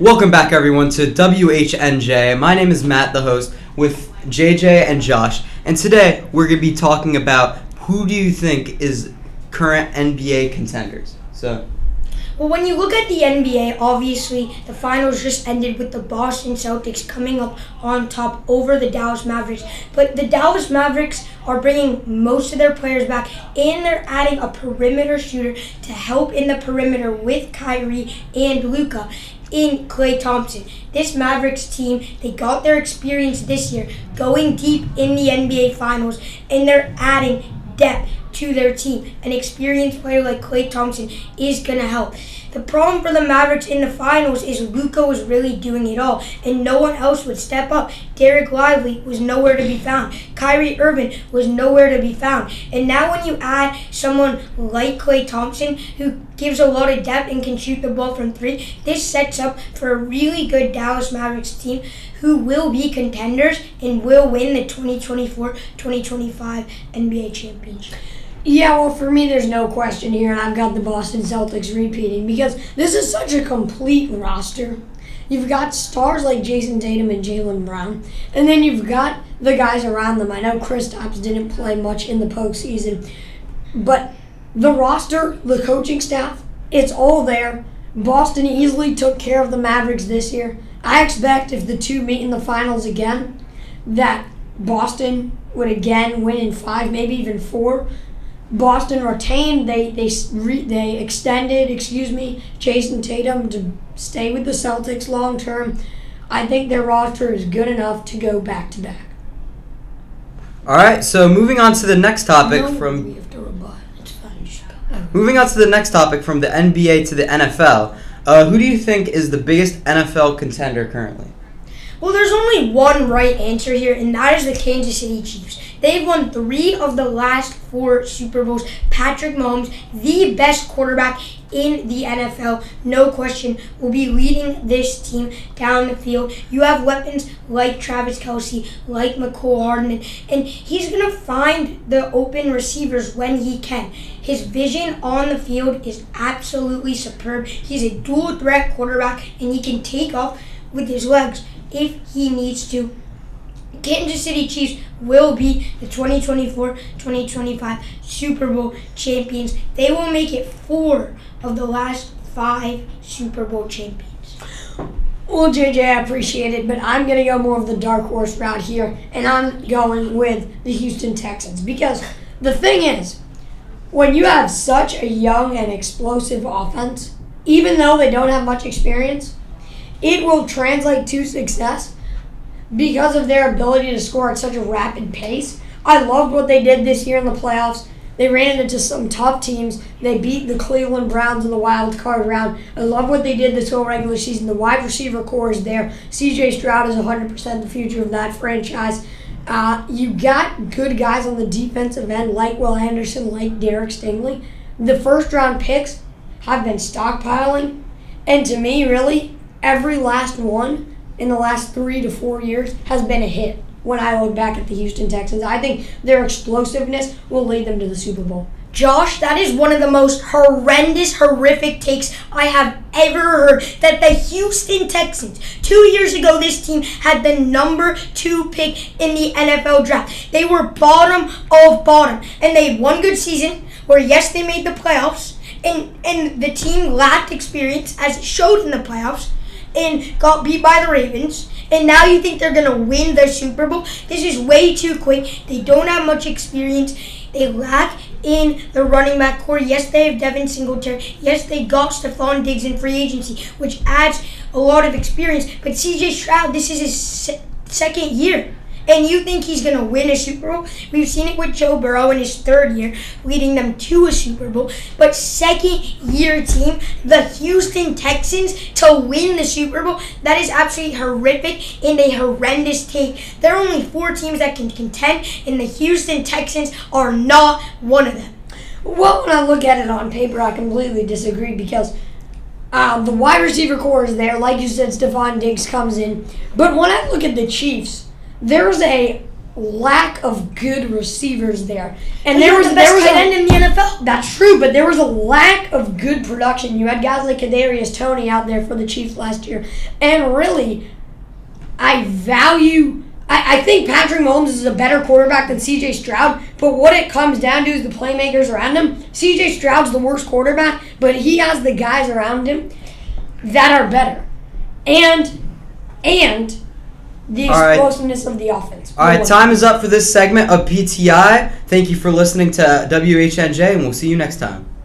Welcome back, everyone, to WHNJ. My name is Matt, the host, with JJ and Josh. And today, we're going to be talking about who do you think is current NBA contenders. Well, when you look at the NBA, obviously, the finals just ended with the Boston Celtics coming up on top over the Dallas Mavericks. But the Dallas Mavericks are bringing most of their players back, and they're adding a perimeter shooter to help in the perimeter with Kyrie and Luka in Klay Thompson. This Mavericks team, they got their experience this year going deep in the NBA Finals, and they're adding depth to their team. An experienced player like Klay Thompson is going to help. The problem for the Mavericks in the finals is Luka was really doing it all, and no one else would step up. Derek Lively was nowhere to be found. Kyrie Irving was nowhere to be found. And now when you add someone like Klay Thompson, who gives a lot of depth and can shoot the ball from three, this sets up for a really good Dallas Mavericks team who will be contenders and will win the 2024-2025 NBA championship. Yeah, well, for me, there's no question here, and I've got the Boston Celtics repeating because this is such a complete roster. You've got stars like Jason Tatum and Jaylen Brown, and then you've got the guys around them. I know Kristaps didn't play much in the postseason, but the roster, the coaching staff, it's all there. Boston easily took care of the Mavericks this year. I expect if the two meet in the finals again, that Boston would again win in 5, maybe even 4. Boston retained, they extended, Jason Tatum to stay with the Celtics long term. I think their roster is good enough to go back to back. All right, so moving on to the next topic Moving on to the next topic from the NBA to the NFL. Who do you think is the biggest NFL contender currently? Well, there's only one right answer here, and that is the Kansas City Chiefs. They've won 3 of the last 4 Super Bowls. Patrick Mahomes, the best quarterback in the NFL, no question, will be leading this team down the field. You have weapons like Travis Kelce, like McCole Hardman, and he's going to find the open receivers when he can. His vision on the field is absolutely superb. He's a dual threat quarterback, and he can take off with his legs if he needs to. Kansas City Chiefs will be the 2024-2025 Super Bowl champions. They will make it 4 of the last 5 Super Bowl champions. Well, JJ, I appreciate it, but I'm going to go more of the dark horse route here, and I'm going with the Houston Texans. Because the thing is, when you have such a young and explosive offense, even though they don't have much experience, it will translate to success because of their ability to score at such a rapid pace. I loved what they did this year in the playoffs. They ran into some tough teams. They beat the Cleveland Browns in the wild card round. I love what they did this whole regular season. The wide receiver core is there. CJ Stroud is 100% the future of that franchise. You got good guys on the defensive end like Will Anderson, like Derek Stingley. The first-round picks have been stockpiling. And to me, really, every last one in the last 3 to 4 years has been a hit when I look back at the Houston Texans. I think their explosiveness will lead them to the Super Bowl. Josh, that is one of the most horrific takes I have ever heard. That the Houston Texans, 2 years ago, this team had the number 2 pick in the NFL draft. They were bottom of bottom, and they had one good season where, yes, they made the playoffs, and the team lacked experience, as it showed in the playoffs, and got beat by the Ravens, and now you think they're going to win the Super Bowl? This is way too quick. They don't have much experience. They lack in the running back core. Yes, they have Devin Singletary. Yes, they got Stephon Diggs in free agency, which adds a lot of experience. But CJ Stroud, this is his second year. And you think he's going to win a Super Bowl? We've seen it with Joe Burrow in his 3rd year, leading them to a Super Bowl. But second-year team, the Houston Texans, to win the Super Bowl, that is absolutely horrific and a horrendous take. There are only 4 teams that can contend, and the Houston Texans are not one of them. Well, when I look at it on paper, I completely disagree because the wide receiver core is there. Like you said, Stephon Diggs comes in. But when I look at the Chiefs, there's a lack of good receivers there. And They there were was the best there was tight a, end in the NFL. That's true, but there was a lack of good production. You had guys like Kadarius Toney out there for the Chiefs last year. And really, I think Patrick Mahomes is a better quarterback than C.J. Stroud, but what it comes down to is the playmakers around him. C.J. Stroud's the worst quarterback, but he has the guys around him that are better. And the All right. explosiveness of the offense. All right, time is up for this segment of PTI. Thank you for listening to WHNJ, and we'll see you next time.